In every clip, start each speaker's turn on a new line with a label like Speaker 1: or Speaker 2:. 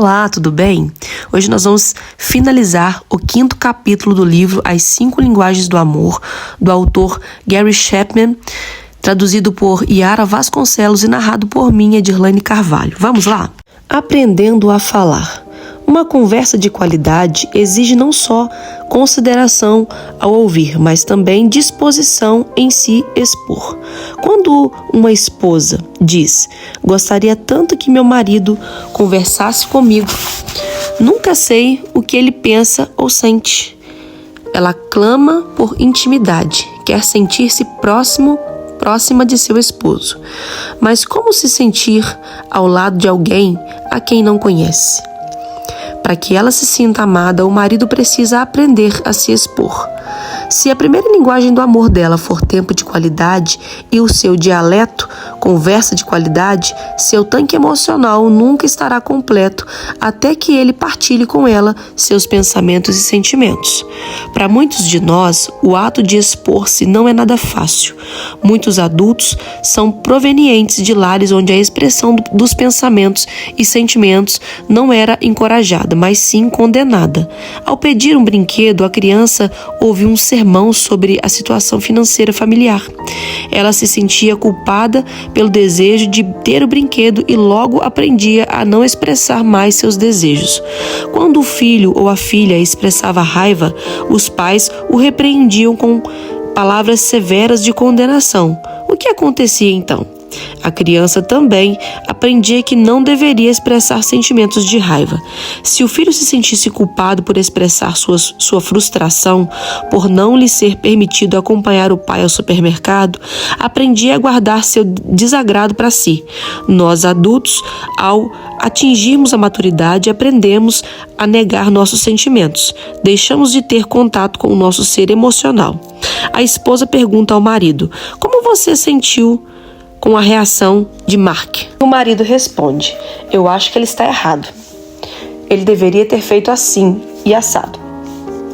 Speaker 1: Olá, tudo bem? Hoje nós vamos finalizar o 5º capítulo do livro As 5 Linguagens do Amor, do autor Gary Chapman, traduzido por Yara Vasconcelos e narrado por mim, Edirlane Carvalho. Vamos lá? Aprendendo a falar. Uma conversa de qualidade exige não só consideração ao ouvir, mas também disposição em se expor. Quando uma esposa diz: "Gostaria tanto que meu marido conversasse comigo, nunca sei o que ele pensa ou sente." Ela clama por intimidade, quer sentir-se próxima de seu esposo. Mas como se sentir ao lado de alguém a quem não conhece? Para que ela se sinta amada, o marido precisa aprender a se expor. Se a primeira linguagem do amor dela for tempo de qualidade e o seu dialeto, conversa de qualidade, seu tanque emocional nunca estará completo até que ele partilhe com ela seus pensamentos e sentimentos. Para muitos de nós, o ato de expor-se não é nada fácil. Muitos adultos são provenientes de lares onde a expressão dos pensamentos e sentimentos não era encorajada, mas sim condenada. Ao pedir um brinquedo, a criança ouviu um sermão sobre a situação financeira familiar. Ela se sentia culpada pelo desejo de ter o brinquedo e logo aprendia a não expressar mais seus desejos. Quando o filho ou a filha expressava raiva, os pais o repreendiam com palavras severas de condenação. O que acontecia então? A criança também aprendia que não deveria expressar sentimentos de raiva. Se o filho se sentisse culpado por expressar sua frustração, por não lhe ser permitido acompanhar o pai ao supermercado, aprendia a guardar seu desagrado para si. Nós, adultos, ao atingirmos a maturidade, aprendemos a negar nossos sentimentos. Deixamos de ter contato com o nosso ser emocional. A esposa pergunta ao marido: "Como você sentiu com a reação de Mark?" O marido responde: "Eu acho que ele está errado. Ele deveria ter feito assim e assado."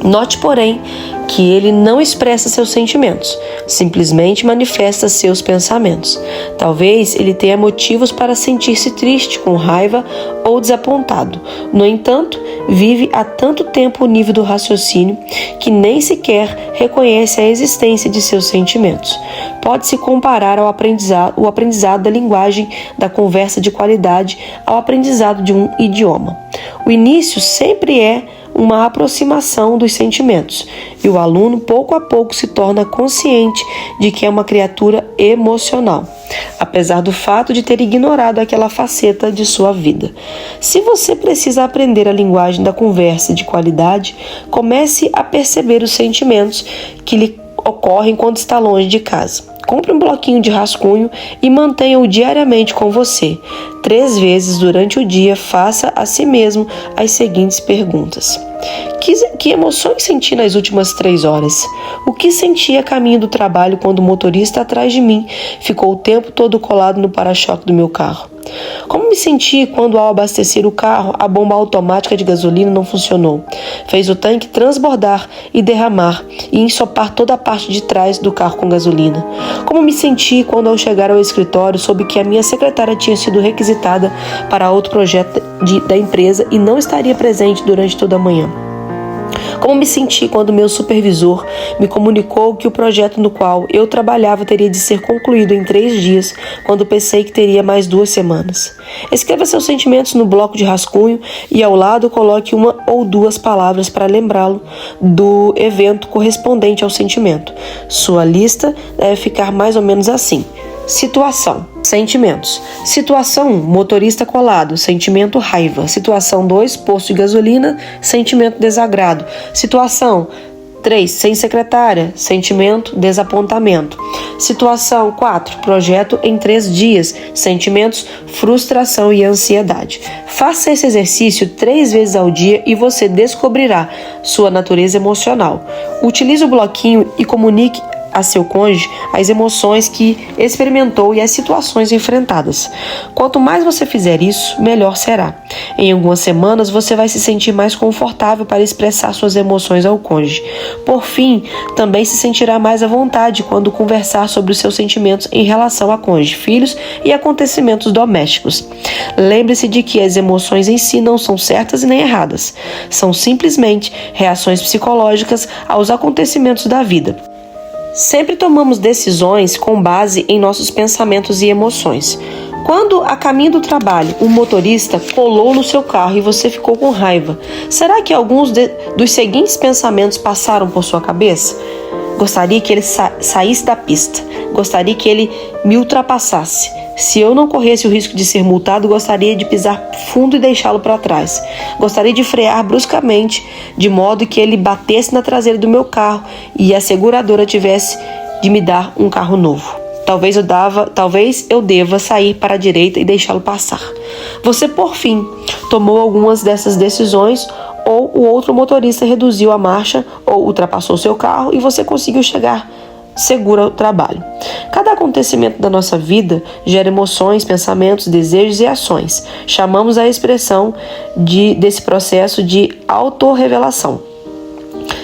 Speaker 1: Note, porém, que ele não expressa seus sentimentos, simplesmente manifesta seus pensamentos. Talvez ele tenha motivos para sentir-se triste, com raiva ou desapontado. No entanto, vive há tanto tempo o nível do raciocínio que nem sequer reconhece a existência de seus sentimentos. Pode-se comparar o aprendizado da linguagem da conversa de qualidade ao aprendizado de um idioma. O início sempre é uma aproximação dos sentimentos, e o aluno pouco a pouco se torna consciente de que é uma criatura emocional, apesar do fato de ter ignorado aquela faceta de sua vida. Se você precisa aprender a linguagem da conversa de qualidade, comece a perceber os sentimentos que lhe ocorrem quando está longe de casa. Compre um bloquinho de rascunho e mantenha-o diariamente com você. 3 vezes durante o dia, faça a si mesmo as seguintes perguntas: Que emoções senti nas últimas 3 horas? O que senti a caminho do trabalho quando o motorista atrás de mim ficou o tempo todo colado no para-choque do meu carro? Como me senti quando, ao abastecer o carro, a bomba automática de gasolina não funcionou? Fez o tanque transbordar e derramar e ensopar toda a parte de trás do carro com gasolina. Como me senti quando, ao chegar ao escritório, soube que a minha secretária tinha sido requisitada para outro projeto da empresa e não estaria presente durante toda a manhã? Como me senti quando meu supervisor me comunicou que o projeto no qual eu trabalhava teria de ser concluído em 3 dias, quando pensei que teria mais 2 semanas? Escreva seus sentimentos no bloco de rascunho e ao lado coloque 1 ou 2 palavras para lembrá-lo do evento correspondente ao sentimento. Sua lista deve ficar mais ou menos assim: situação, sentimentos. Situação 1, motorista colado, sentimento raiva. Situação 2, posto de gasolina, sentimento desagrado. Situação 3, sem secretária, sentimento desapontamento. Situação 4, projeto em 3 dias, sentimentos frustração e ansiedade. Faça esse exercício 3 vezes ao dia e você descobrirá sua natureza emocional. Utilize o bloquinho e comunique a seu cônjuge as emoções que experimentou e as situações enfrentadas. Quanto mais você fizer isso, melhor será. Em algumas semanas, você vai se sentir mais confortável para expressar suas emoções ao cônjuge. Por fim, também se sentirá mais à vontade quando conversar sobre os seus sentimentos em relação a cônjuge, filhos e acontecimentos domésticos. Lembre-se de que as emoções em si não são certas e nem erradas. São simplesmente reações psicológicas aos acontecimentos da vida. Sempre tomamos decisões com base em nossos pensamentos e emoções. Quando, a caminho do trabalho, um motorista colou no seu carro e você ficou com raiva, será que alguns dos seguintes pensamentos passaram por sua cabeça? Gostaria que ele saísse da pista. Gostaria que ele me ultrapassasse. Se eu não corresse o risco de ser multado, gostaria de pisar fundo e deixá-lo para trás. Gostaria de frear bruscamente, de modo que ele batesse na traseira do meu carro e a seguradora tivesse de me dar um carro novo. Talvez eu deva sair para a direita e deixá-lo passar. Você, por fim, tomou algumas dessas decisões, ou o outro motorista reduziu a marcha ou ultrapassou seu carro e você conseguiu chegar seguro ao trabalho. Cada acontecimento da nossa vida gera emoções, pensamentos, desejos e ações. Chamamos a expressão desse processo de autorrevelação.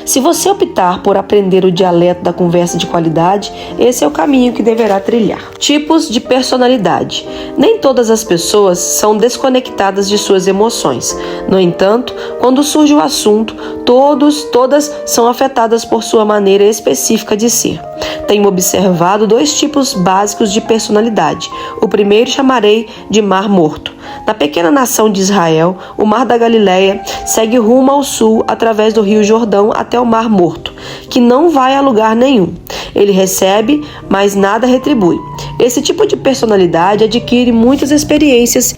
Speaker 1: Se você optar por aprender o dialeto da conversa de qualidade, esse é o caminho que deverá trilhar. Tipos de personalidade. Nem todas as pessoas são desconectadas de suas emoções. No entanto, quando surge o assunto, todas são afetadas por sua maneira específica de ser. Tenho observado 2 tipos básicos de personalidade. O primeiro chamarei de Mar Morto. Na pequena nação de Israel, o Mar da Galileia segue rumo ao sul através do Rio Jordão até o Mar Morto, que não vai a lugar nenhum. Ele recebe, mas nada retribui. Esse tipo de personalidade adquire muitas experiências,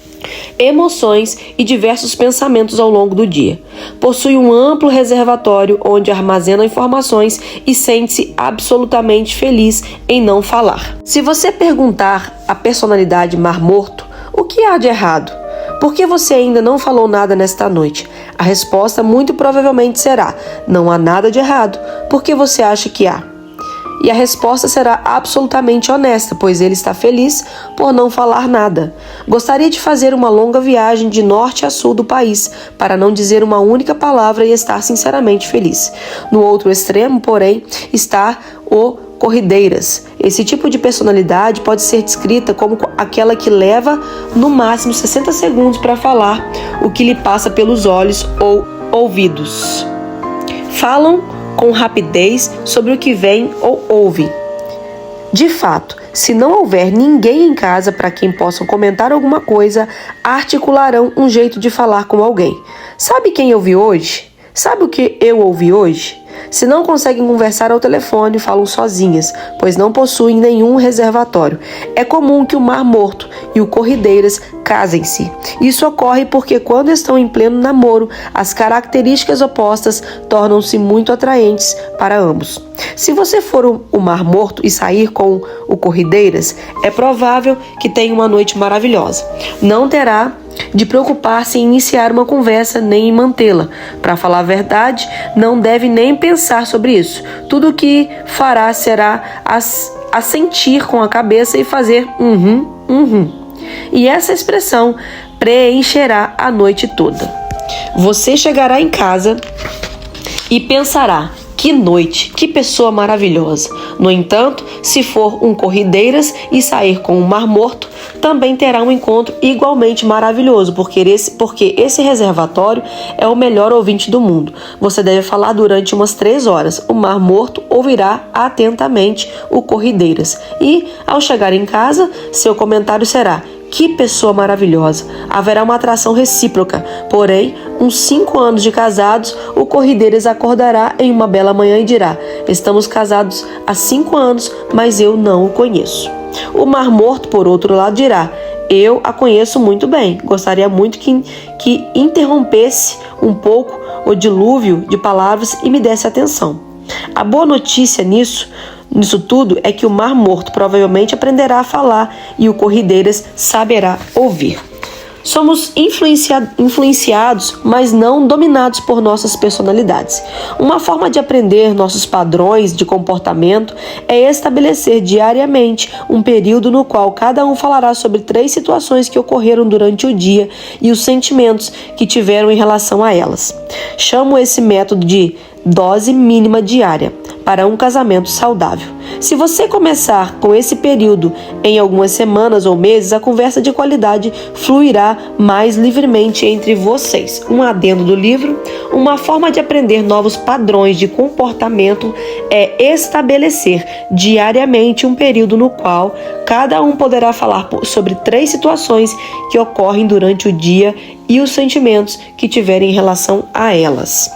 Speaker 1: emoções e diversos pensamentos ao longo do dia. Possui um amplo reservatório onde armazena informações e sente-se absolutamente feliz em não falar. Se você perguntar à personalidade Mar Morto, o que há de errado? Por que você ainda não falou nada nesta noite? A resposta muito provavelmente será: não há nada de errado. Por que você acha que há? E a resposta será absolutamente honesta, pois ele está feliz por não falar nada. Gostaria de fazer uma longa viagem de norte a sul do país, para não dizer uma única palavra e estar sinceramente feliz. No outro extremo, porém, está o corrideiras. Esse tipo de personalidade pode ser descrita como aquela que leva no máximo 60 segundos para falar o que lhe passa pelos olhos ou ouvidos. Falam com rapidez sobre o que vem ou ouve. De fato, se não houver ninguém em casa para quem possam comentar alguma coisa, articularão um jeito de falar com alguém. Sabe quem eu vi hoje? Sabe o que eu ouvi hoje? Se não conseguem conversar ao telefone, falam sozinhas, pois não possuem nenhum reservatório. É comum que o Mar Morto e o Corrideiras casem-se. Isso ocorre porque quando estão em pleno namoro, as características opostas tornam-se muito atraentes para ambos. Se você for o Mar Morto e sair com o Corrideiras, é provável que tenha uma noite maravilhosa. Não terá de preocupar-se em iniciar uma conversa nem em mantê-la. Para falar a verdade, não deve nem pensar sobre isso. Tudo o que fará será assentir com a cabeça e fazer E essa expressão preencherá a noite toda. Você chegará em casa e pensará: que noite, que pessoa maravilhosa. No entanto, se for um Corrideiras e sair com um Mar Morto, também terá um encontro igualmente maravilhoso, porque esse reservatório é o melhor ouvinte do mundo. Você deve falar durante umas 3 horas. O Mar Morto ouvirá atentamente o Corrideiras. E, ao chegar em casa, seu comentário será: que pessoa maravilhosa. Haverá uma atração recíproca. Porém, uns 5 anos de casados, o Corrideiras acordará em uma bela manhã e dirá: estamos casados há 5 anos, mas eu não o conheço. O Mar Morto, por outro lado, dirá: eu a conheço muito bem. Gostaria muito que interrompesse um pouco o dilúvio de palavras e me desse atenção. A boa notícia nisso tudo é que o Mar Morto provavelmente aprenderá a falar e o Corrideiras saberá ouvir. Somos influenciados, mas não dominados por nossas personalidades. Uma forma de aprender nossos padrões de comportamento é estabelecer diariamente um período no qual cada um falará sobre 3 situações que ocorreram durante o dia e os sentimentos que tiveram em relação a elas. Chamo esse método de dose mínima diária para um casamento saudável. Se você começar com esse período em algumas semanas ou meses, a conversa de qualidade fluirá mais livremente entre vocês. Um adendo do livro: uma forma de aprender novos padrões de comportamento é estabelecer diariamente um período no qual cada um poderá falar sobre 3 situações que ocorrem durante o dia e os sentimentos que tiverem em relação a elas.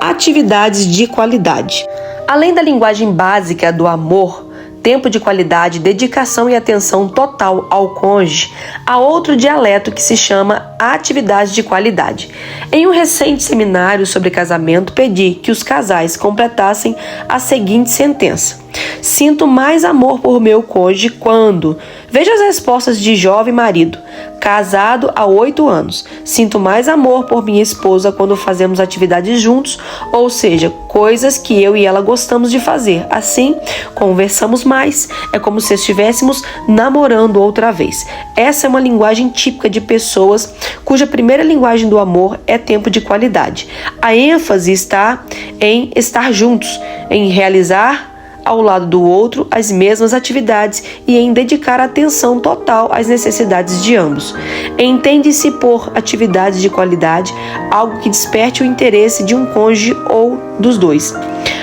Speaker 1: Atividades de qualidade. Além da linguagem básica do amor, tempo de qualidade, dedicação e atenção total ao cônjuge, há outro dialeto que se chama atividade de qualidade. Em um recente seminário sobre casamento, pedi que os casais completassem a seguinte sentença: sinto mais amor por meu cônjuge quando... Veja as respostas de jovem marido, casado há 8 anos. Sinto mais amor por minha esposa quando fazemos atividades juntos, ou seja, coisas que eu e ela gostamos de fazer. Assim, conversamos mais. É como se estivéssemos namorando outra vez. Essa é uma linguagem típica de pessoas cuja primeira linguagem do amor é tempo de qualidade. A ênfase está em estar juntos, em realizar ao lado do outro as mesmas atividades e em dedicar atenção total às necessidades de ambos. Entende-se por atividades de qualidade algo que desperte o interesse de um cônjuge ou dos dois.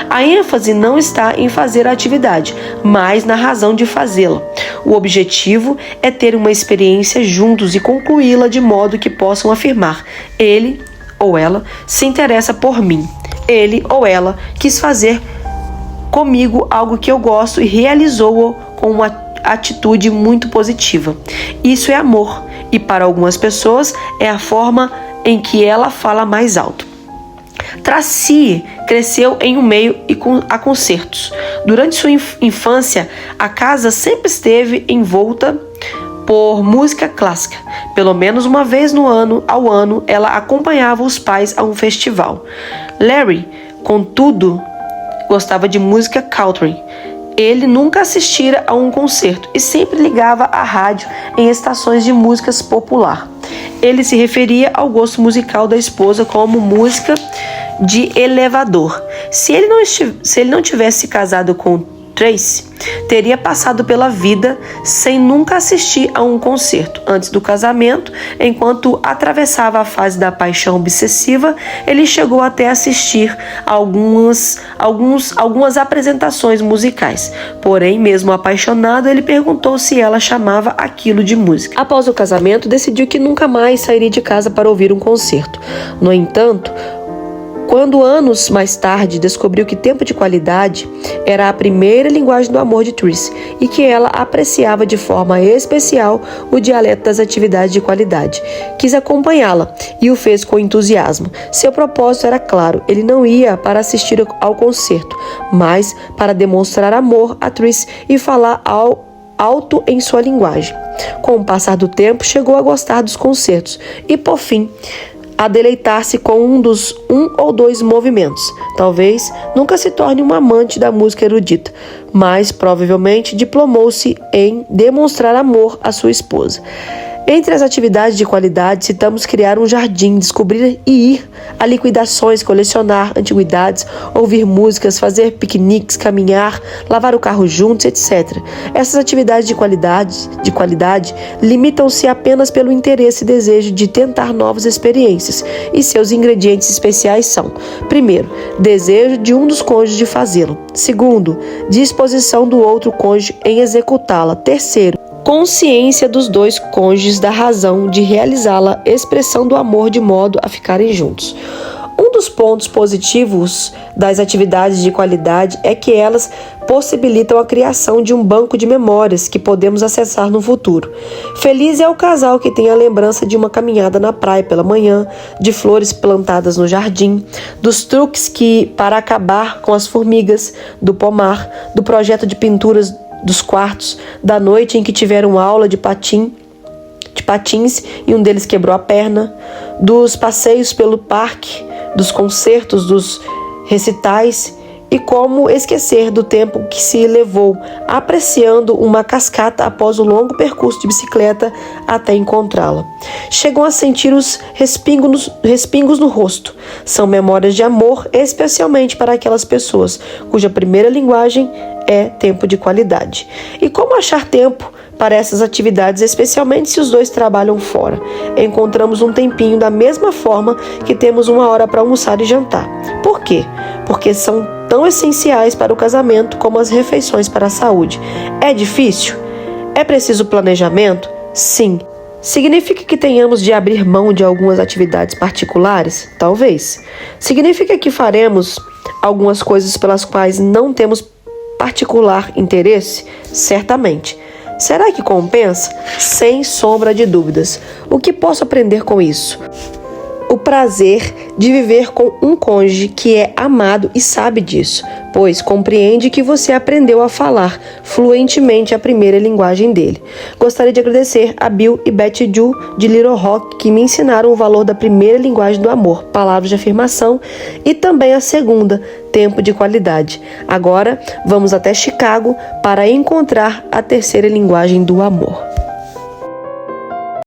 Speaker 1: A ênfase não está em fazer a atividade, mas na razão de fazê-la. O objetivo é ter uma experiência juntos e concluí-la de modo que possam afirmar: ele ou ela se interessa por mim. Ele ou ela quis fazer comigo algo que eu gosto e realizou-o com uma atitude muito positiva. Isso é amor, e para algumas pessoas é a forma em que ela fala mais alto. Tracy cresceu em um meio a concertos. Durante sua infância, a casa sempre esteve envolta por música clássica. Pelo menos uma vez ao ano, ela acompanhava os pais a um festival. Larry, contudo, gostava de música country. Ele nunca assistira a um concerto e sempre ligava a rádio em estações de músicas popular. Ele se referia ao gosto musical da esposa como música de elevador. Se ele não tivesse casado com Tracy, teria passado pela vida sem nunca assistir a um concerto. Antes do casamento, enquanto atravessava a fase da paixão obsessiva, ele chegou até a assistir a algumas apresentações musicais. Porém, mesmo apaixonado, ele perguntou se ela chamava aquilo de música. Após o casamento, decidiu que nunca mais sairia de casa para ouvir um concerto. No entanto, quando anos mais tarde descobriu que tempo de qualidade era a primeira linguagem do amor de Tracy e que ela apreciava de forma especial o dialeto das atividades de qualidade, quis acompanhá-la e o fez com entusiasmo. Seu propósito era claro: ele não ia para assistir ao concerto, mas para demonstrar amor a Tracy e falar alto em sua linguagem. Com o passar do tempo, chegou a gostar dos concertos e, por fim, a deleitar-se com um ou dois movimentos. Talvez nunca se torne um amante da música erudita, mas provavelmente diplomou-se em demonstrar amor à sua esposa. Entre as atividades de qualidade, citamos criar um jardim, descobrir e ir a liquidações, colecionar antiguidades, ouvir músicas, fazer piqueniques, caminhar, lavar o carro juntos, etc. Essas atividades de qualidade limitam-se apenas pelo interesse e desejo de tentar novas experiências, e seus ingredientes especiais são: primeiro, desejo de um dos cônjuges de fazê-lo; segundo, disposição do outro cônjuge em executá-la; terceiro, consciência dos dois cônjuges da razão de realizá-la, expressão do amor de modo a ficarem juntos. Um dos pontos positivos das atividades de qualidade é que elas possibilitam a criação de um banco de memórias que podemos acessar no futuro. Feliz é o casal que tem a lembrança de uma caminhada na praia pela manhã, de flores plantadas no jardim, dos truques para acabar com as formigas do pomar, do projeto de pinturas dos quartos, da noite em que tiveram aula de patins e um deles quebrou a perna, dos passeios pelo parque, dos concertos, dos recitais, e como esquecer do tempo que se levou apreciando uma cascata após o longo percurso de bicicleta até encontrá-la. Chegam a sentir os respingos no rosto. São memórias de amor, especialmente para aquelas pessoas cuja primeira linguagem é tempo de qualidade. E como achar tempo para essas atividades, especialmente se os dois trabalham fora? Encontramos um tempinho da mesma forma que temos 1 hora para almoçar e jantar. Por quê? Porque são tão essenciais para o casamento como as refeições para a saúde. É difícil? É preciso planejamento? Sim. Significa que tenhamos de abrir mão de algumas atividades particulares? Talvez. Significa que faremos algumas coisas pelas quais não temos particular interesse? Certamente. Será que compensa? Sem sombra de dúvidas. O que posso aprender com isso? O prazer de viver com um cônjuge que é amado e sabe disso, pois compreende que você aprendeu a falar fluentemente a primeira linguagem dele. Gostaria de agradecer a Bill e Betty Ju de Little Rock, que me ensinaram o valor da primeira linguagem do amor, palavras de afirmação, e também a segunda, tempo de qualidade. Agora, vamos até Chicago para encontrar a terceira linguagem do amor.